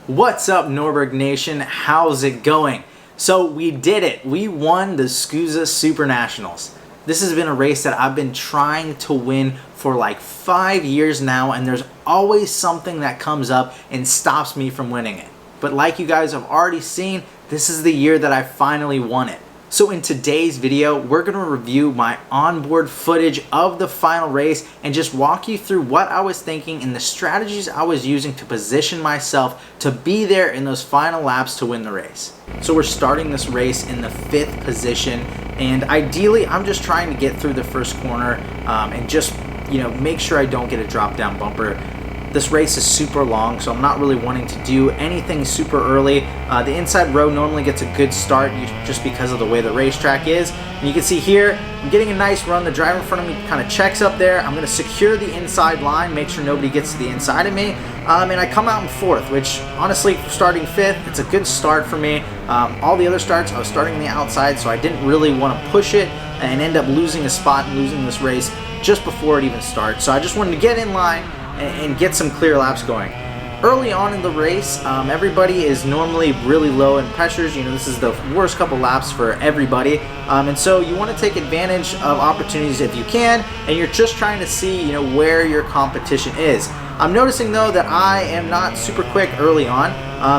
What's up, Norberg Nation? How's it going? So we did it. We won the SCUSA Super Nationals. This has been a race that I've been trying to win for like 5 years now, and there's always something that comes up and stops me from winning it. But like you guys have already seen, this is the year that I finally won it. So in today's video, we're going to review my onboard footage of the final race and just walk you through what I was thinking and the strategies I was using to position myself to be there in those final laps to win the race. So we're starting this race in the 5th position, and ideally I'm just trying to get through the first corner and just make sure I don't get a drop down bumper. This race is super long, so I'm not really wanting to do anything super early. The inside row normally gets a good start just because of the way the racetrack is. And you can see here, I'm getting a nice run. The driver in front of me kind of checks up there. I'm going to secure the inside line, make sure nobody gets to the inside of me. And I come out in 4th, which honestly, starting 5th, it's a good start for me. All the other starts, I was starting on the outside, so I didn't really want to push it and end up losing a spot and losing this race just before it even starts. So I just wanted to get in line and get some clear laps going. Early on in the race, everybody is normally really low in pressures. This is the worst couple laps for everybody, and so you want to take advantage of opportunities if you can, and you're just trying to see where your competition is. I'm noticing though that I am not super quick early on,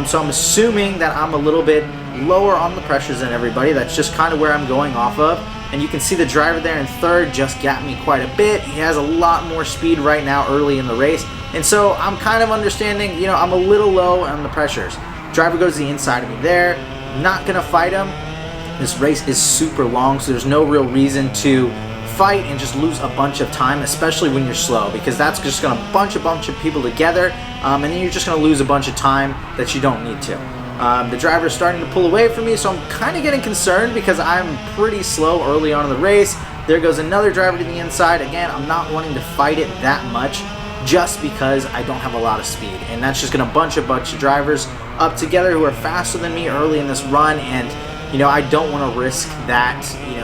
so I'm assuming that I'm a little bit lower on the pressures than everybody. That's just kind of where I'm going off of. And you can see the driver there in 3rd just got me quite a bit. He has a lot more speed right now early in the race. And so I'm kind of understanding, I'm a little low on the pressures. Driver goes to the inside of me there. Not going to fight him. This race is super long, so there's no real reason to fight and just lose a bunch of time, especially when you're slow, because that's just going to bunch a bunch of people together, and then you're just going to lose a bunch of time that you don't need to. The driver is starting to pull away from me, so I'm kind of getting concerned because I'm pretty slow early on in the race. There goes another driver to the inside. Again, I'm not wanting to fight it that much just because I don't have a lot of speed, and that's just going to bunch a bunch of drivers up together who are faster than me early in this run, and I don't want to risk that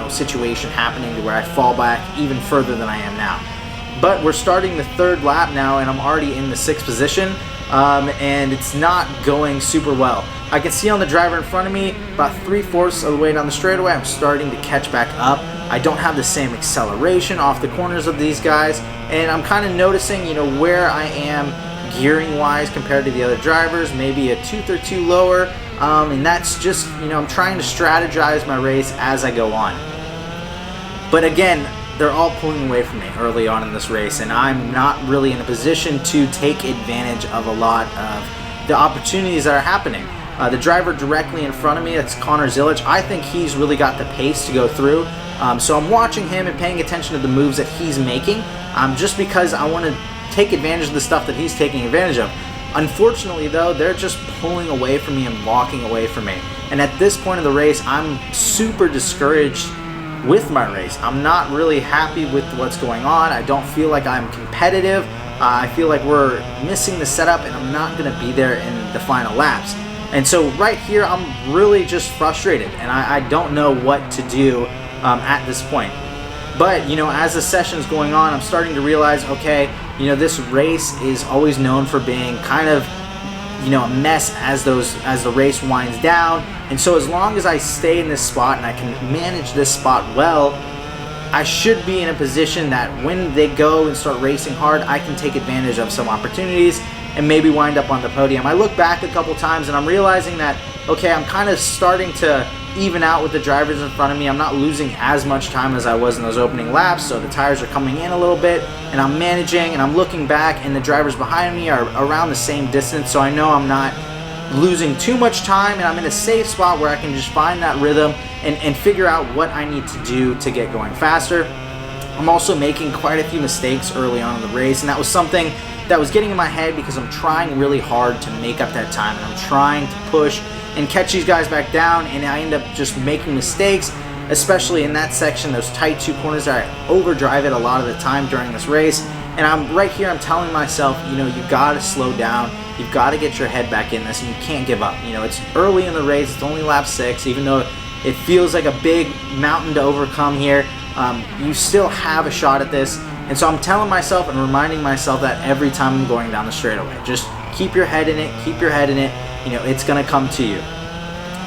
situation happening to where I fall back even further than I am now. But we're starting the 3rd lap now, and I'm already in the 6th position, and it's not going super well. I can see on the driver in front of me, about 3/4 of the way down the straightaway, I'm starting to catch back up. I don't have the same acceleration off the corners of these guys, and I'm kind of noticing, where I am gearing wise compared to the other drivers, maybe a 1/2 or 2 lower, and that's just, I'm trying to strategize my race as I go on. But again, they're all pulling away from me early on in this race, and I'm not really in a position to take advantage of a lot of the opportunities that are happening. The driver directly in front of me, that's Connor Zilic, I think he's really got the pace to go through. So I'm watching him and paying attention to the moves that he's making, just because I want to take advantage of the stuff that he's taking advantage of. Unfortunately though, they're just pulling away from me and walking away from me. And at this point in the race, I'm super discouraged with my race. I'm not really happy with what's going on. I don't feel like I'm competitive. I feel like we're missing the setup, and I'm not going to be there in the final laps. And so right here, I'm really just frustrated, and I don't know what to do at this point. But as the session's going on, I'm starting to realize, okay, this race is always known for being kind of a mess as the race winds down. And so as long as I stay in this spot and I can manage this spot well, I should be in a position that when they go and start racing hard, I can take advantage of some opportunities and maybe wind up on the podium. I look back a couple times and I'm realizing that, okay, I'm kind of starting to even out with the drivers in front of me. I'm not losing as much time as I was in those opening laps, so the tires are coming in a little bit, and I'm managing, and I'm looking back, and the drivers behind me are around the same distance, so I know I'm not losing too much time, and I'm in a safe spot where I can just find that rhythm and figure out what I need to do to get going faster. I'm also making quite a few mistakes early on in the race, and that was something that was getting in my head because I'm trying really hard to make up that time, and I'm trying to push and catch these guys back down, and I end up just making mistakes, especially in that section, those tight 2 corners. I overdrive it a lot of the time during this race, and I'm right here, I'm telling myself, you gotta slow down, you've got to get your head back in this, and you can't give up. It's early in the race, it's only lap 6, even though it feels like a big mountain to overcome here, you still have a shot at this. And so I'm telling myself and reminding myself that every time I'm going down the straightaway. Just keep your head in it, keep your head in it, it's going to come to you.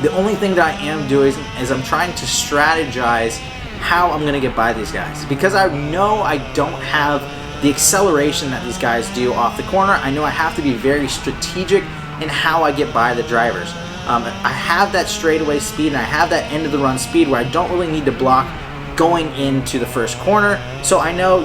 The only thing that I am doing is I'm trying to strategize how I'm going to get by these guys, because I know I don't have the acceleration that these guys do off the corner. I know I have to be very strategic in how I get by the drivers. I have that straightaway speed and I have that end of the run speed where I don't really need to block going into the first corner. So I know,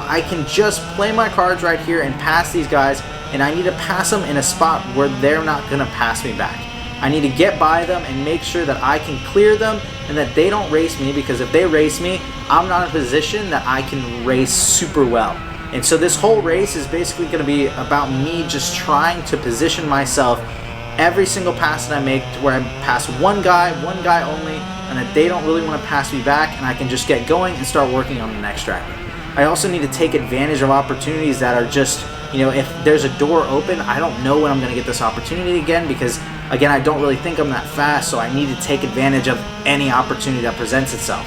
I can just play my cards right here and pass these guys, and I need to pass them in a spot where they're not going to pass me back. I need to get by them and make sure that I can clear them and that they don't race me, because if they race me, I'm not in a position that I can race super well. And so this whole race is basically going to be about me just trying to position myself every single pass that I make to where I pass one guy only, and that they don't really want to pass me back, and I can just get going and start working on the next driver. I also need to take advantage of opportunities that are just, if there's a door open, I don't know when I'm going to get this opportunity again, because again, I don't really think I'm that fast, so I need to take advantage of any opportunity that presents itself.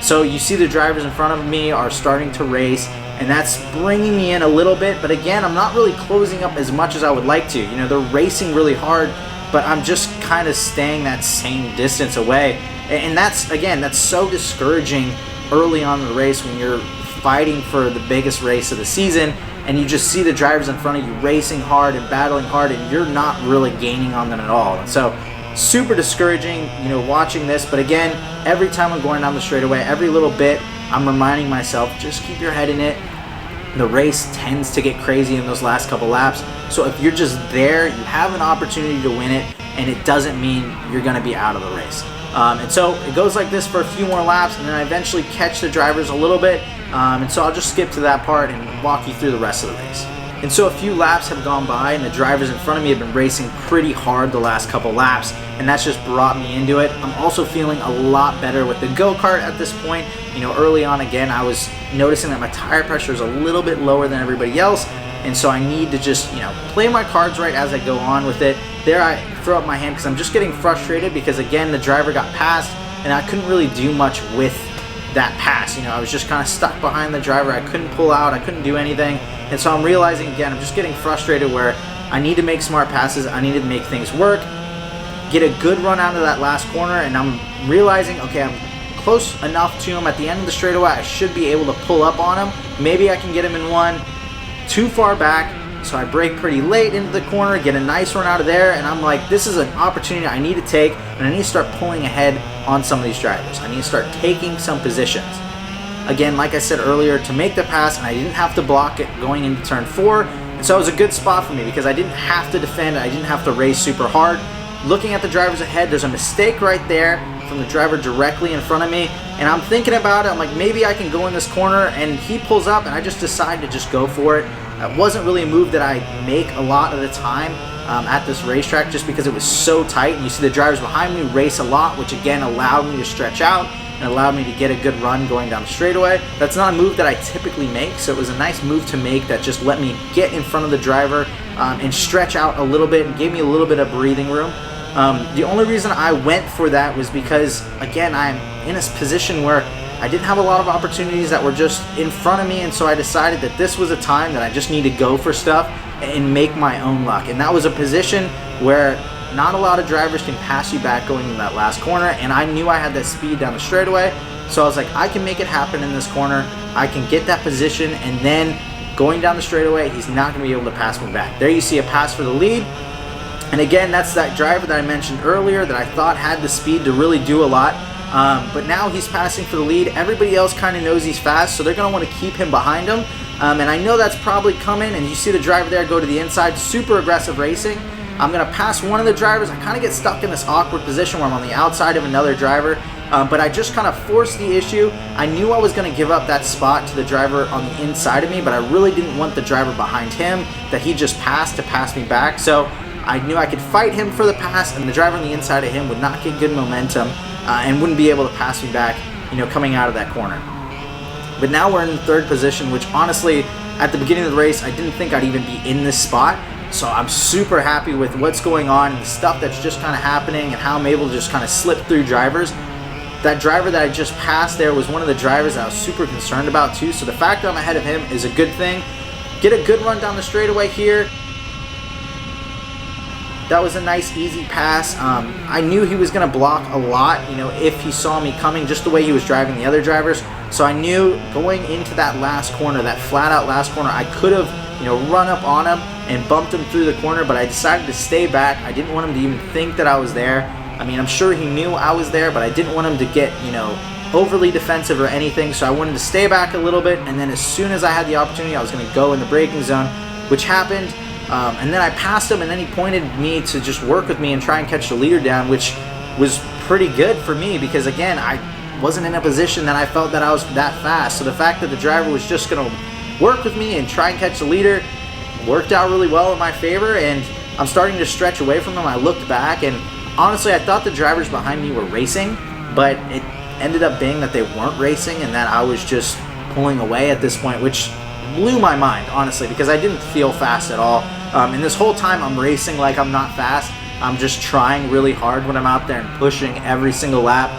So you see the drivers in front of me are starting to race, and that's bringing me in a little bit, but again, I'm not really closing up as much as I would like to. They're racing really hard, but I'm just kind of staying that same distance away. And that's so discouraging early on in the race when you're fighting for the biggest race of the season, and you just see the drivers in front of you racing hard and battling hard, and you're not really gaining on them at all. And so super discouraging, watching this. But again, every time I'm going down the straightaway, every little bit, I'm reminding myself, just keep your head in it. The race tends to get crazy in those last couple laps. So if you're just there, you have an opportunity to win it, and it doesn't mean you're going to be out of the race. And so it goes like this for a few more laps, and then I eventually catch the drivers a little bit. And so I'll just skip to that part and walk you through the rest of the race. And so a few laps have gone by, and the drivers in front of me have been racing pretty hard the last couple laps, and that's just brought me into it. I'm also feeling a lot better with the go-kart at this point. Early on, again, I was noticing that my tire pressure is a little bit lower than everybody else, and so I need to just, play my cards right as I go on with it. There I throw up my hand because I'm just getting frustrated because, again, the driver got passed, and I couldn't really do much with that pass. I was just kind of stuck behind the driver. I couldn't pull out, I couldn't do anything. And so I'm realizing, again, I'm just getting frustrated where I need to make smart passes, I need to make things work, get a good run out of that last corner, and I'm realizing, okay, I'm close enough to him at the end of the straightaway, I should be able to pull up on him. Maybe I can get him in one. Too far back, so I brake pretty late into the corner, get a nice run out of there, and I'm like, this is an opportunity I need to take, and I need to start pulling ahead on some of these drivers. I need to start taking some positions. Again, like I said earlier, to make the pass, and I didn't have to block it going into turn 4, and so it was a good spot for me because I didn't have to defend, I didn't have to race super hard. Looking at the drivers ahead, there's a mistake right there from the driver directly in front of me, and I'm thinking about it. I'm like, maybe I can go in this corner, and he pulls up, and I just decide to just go for it. It wasn't really a move that I make a lot of the time at this racetrack, just because it was so tight, and you see the drivers behind me race a lot, which again allowed me to stretch out and allowed me to get a good run going down the straightaway. That's not a move that I typically make, so it was a nice move to make that just let me get in front of the driver and stretch out a little bit and gave me a little bit of breathing room. The only reason I went for that was because, again, I'm in a position where I didn't have a lot of opportunities that were just in front of me, and so I decided that this was a time that I just need to go for stuff and make my own luck. And that was a position where not a lot of drivers can pass you back going in that last corner, and I knew I had that speed down the straightaway, so I was like, I can make it happen in this corner. I can get that position, and then going down the straightaway, he's not going to be able to pass me back. There you see a pass for the lead. And again, that's that driver that I mentioned earlier that I thought had the speed to really do a lot. But now he's passing for the lead. Everybody else kind of knows he's fast, so they're going to want to keep him behind him. And I know that's probably coming, and you see the driver there go to the inside. Super aggressive racing. I'm going to pass one of the drivers. I kind of get stuck in this awkward position where I'm on the outside of another driver. But I just kind of forced the issue. I knew I was going to give up that spot to the driver on the inside of me, but I really didn't want the driver behind him that he just passed to pass me back. So I knew I could fight him for the pass, and the driver on the inside of him would not get good momentum and wouldn't be able to pass me back, coming out of that corner. But now we're in third position, which honestly, at the beginning of the race, I didn't think I'd even be in this spot. So I'm super happy with what's going on and the stuff that's just kind of happening and how I'm able to just kind of slip through drivers. That driver that I just passed there was one of the drivers that I was super concerned about too. So the fact that I'm ahead of him is a good thing. Get a good run down the straightaway here. that was a nice easy pass. I knew he was going to block a lot, you know, if he saw me coming, just the way he was driving the other drivers. So I knew going into that last corner, that flat out last corner, I could have, you know, run up on him and bumped him through the corner, but I decided to stay back. I didn't want him to even think that I was there. I mean, I'm sure he knew I was there, but I didn't want him to get, you know, overly defensive or anything. So I wanted to stay back a little bit, and then as soon as I had the opportunity, I was going to go in the braking zone, which happened. And then I passed him, and then he pointed me to just work with me and try and catch the leader down, which was pretty good for me because, again, I wasn't in a position that I felt that I was that fast. So the fact that the driver was just going to work with me and try and catch the leader worked out really well in my favor, and I'm starting to stretch away from him. I looked back, and honestly, I thought the drivers behind me were racing, but it ended up being that they weren't racing and that I was just pulling away at this point, which blew my mind, honestly, because I didn't feel fast at all. And this whole time I'm racing like I'm not fast. I'm just trying really hard when I'm out there and pushing every single lap.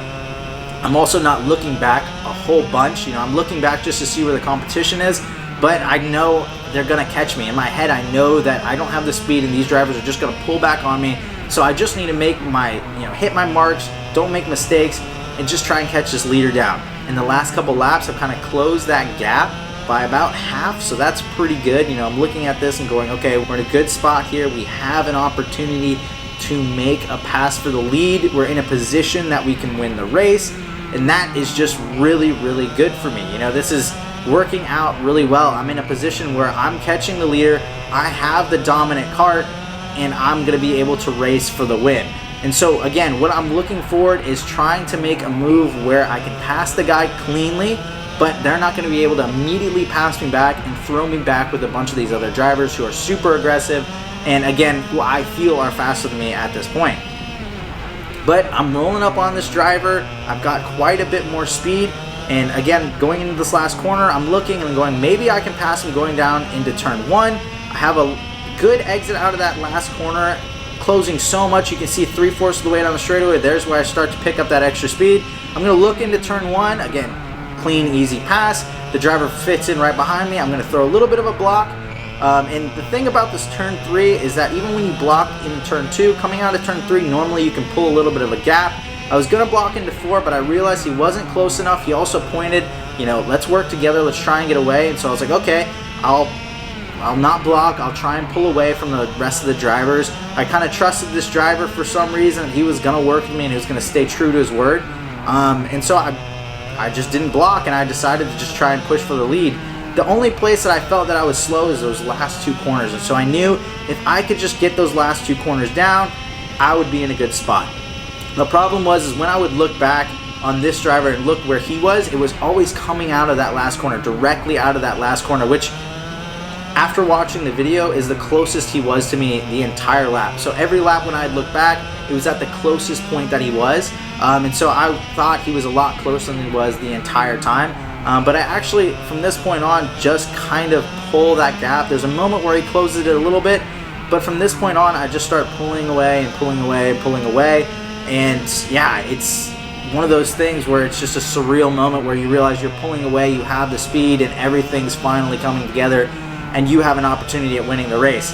I'm also not looking back a whole bunch. You know, I'm looking back just to see where the competition is, but I know they're going to catch me. In my head, I know that I don't have the speed and these drivers are just going to pull back on me. So I just need to make my, you know, hit my marks, don't make mistakes, and just try and catch this leader down. In the last couple laps, I've kind of closed that gap by about half, so that's pretty good. You know, I'm looking at this and going, okay, we're in a good spot here. We have an opportunity to make a pass for the lead. We're in a position that we can win the race, and that is just really, really good for me. You know, this is working out really well. I'm in a position where I'm catching the leader, I have the dominant cart, and I'm going to be able to race for the win. And so again, what I'm looking forward is trying to make a move where I can pass the guy cleanly, but they're not going to be able to immediately pass me back and throw me back with a bunch of these other drivers who are super aggressive and, again, who I feel are faster than me at this point. But I'm rolling up on this driver. I've got quite a bit more speed, and again, going into this last corner, I'm looking and going, maybe I can pass him going down into turn 1. I have a good exit out of that last corner, closing so much. You can see 3/4 of the way down the straightaway. There's where I start to pick up that extra speed. I'm going to look into turn 1. Again, clean, easy pass. The driver fits in right behind me. I'm going to throw a little bit of a block. And the thing about this turn 3 is that even when you block in turn 2, coming out of turn 3, normally you can pull a little bit of a gap. I was going to block into 4, but I realized he wasn't close enough. He also pointed, you know, let's work together, let's try and get away. And so I was like, okay, I'll not block, I'll try and pull away from the rest of the drivers. I kind of trusted this driver for some reason. He was going to work with me and he was going to stay true to his word. And so I just didn't block, and I decided to just try and push for the lead. The only place that I felt that I was slow is those last 2 corners, and so I knew if I could just get those last 2 corners down, I would be in a good spot. The problem was when I would look back on this driver and look where he was, it was always coming out of that last corner, directly out of that last corner, which after watching the video is the closest he was to me the entire lap. So every lap when I'd look back, it was at the closest point that he was. And so I thought he was a lot closer than he was the entire time. But I actually, from this point on, just kind of pull that gap. There's a moment where he closes it a little bit, but from this point on, I just start pulling away and pulling away and pulling away. And yeah, it's one of those things where it's just a surreal moment where you realize you're pulling away, you have the speed, and everything's finally coming together, and you have an opportunity at winning the race.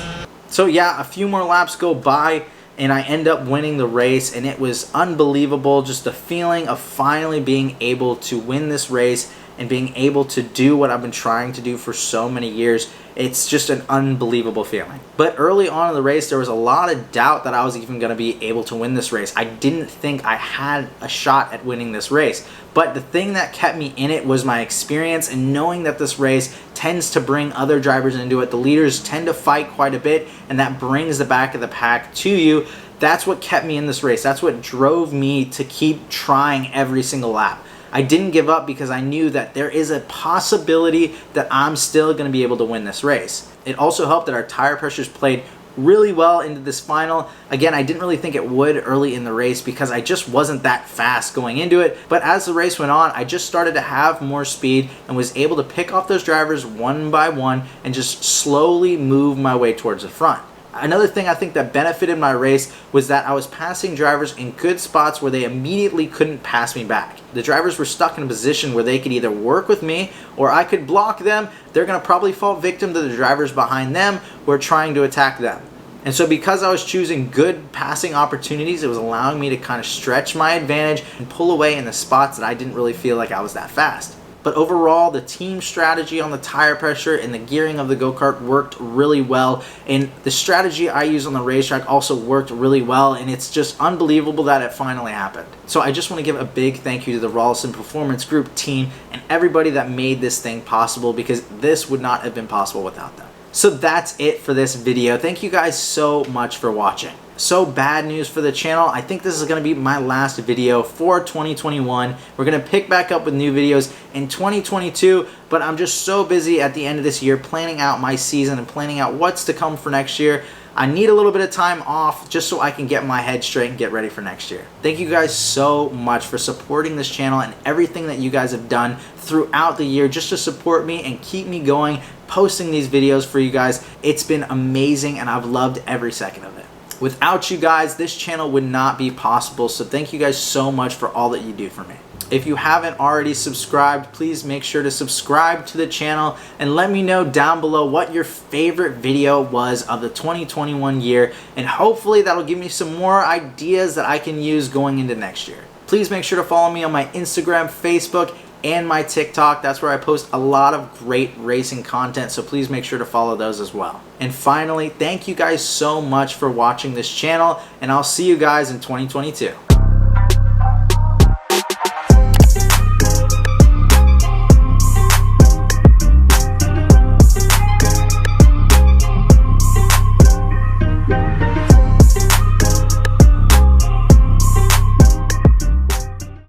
So yeah, a few more laps go by, and I end up winning the race, and it was unbelievable. Just the feeling of finally being able to win this race and being able to do what I've been trying to do for so many years. It's just an unbelievable feeling. But early on in the race, there was a lot of doubt that I was even going to be able to win this race. I didn't think I had a shot at winning this race. But the thing that kept me in it was my experience and knowing that this race tends to bring other drivers into it. The leaders tend to fight quite a bit, and that brings the back of the pack to you. That's what kept me in this race. That's what drove me to keep trying every single lap. I didn't give up because I knew that there is a possibility that I'm still going to be able to win this race. It also helped that our tire pressures played really well into this final. Again, I didn't really think it would early in the race because I just wasn't that fast going into it. But as the race went on, I just started to have more speed and was able to pick off those drivers one by one and just slowly move my way towards the front. Another thing I think that benefited my race was that I was passing drivers in good spots where they immediately couldn't pass me back. The drivers were stuck in a position where they could either work with me or I could block them. They're going to probably fall victim to the drivers behind them who are trying to attack them. And so because I was choosing good passing opportunities, it was allowing me to kind of stretch my advantage and pull away in the spots that I didn't really feel like I was that fast. But overall, the team strategy on the tire pressure and the gearing of the go-kart worked really well. And the strategy I use on the racetrack also worked really well. And it's just unbelievable that it finally happened. So I just want to give a big thank you to the Rawlson Performance Group team and everybody that made this thing possible, because this would not have been possible without them. So that's it for this video. Thank you guys so much for watching. So bad news for the channel. I think this is going to be my last video for 2021. We're going to pick back up with new videos in 2022, but I'm just so busy at the end of this year planning out my season and planning out what's to come for next year. I need a little bit of time off just so I can get my head straight and get ready for next year. Thank you guys so much for supporting this channel and everything that you guys have done throughout the year just to support me and keep me going, posting these videos for you guys. It's been amazing and I've loved every second of it. Without you guys, this channel would not be possible, so thank you guys so much for all that you do for me. If you haven't already subscribed, please make sure to subscribe to the channel and let me know down below what your favorite video was of the 2021 year, and hopefully that'll give me some more ideas that I can use going into next year. Please make sure to follow me on my Instagram, Facebook, and my TikTok. That's where I post a lot of great racing content, so please make sure to follow those as well. And finally, thank you guys so much for watching this channel, and I'll see you guys in 2022.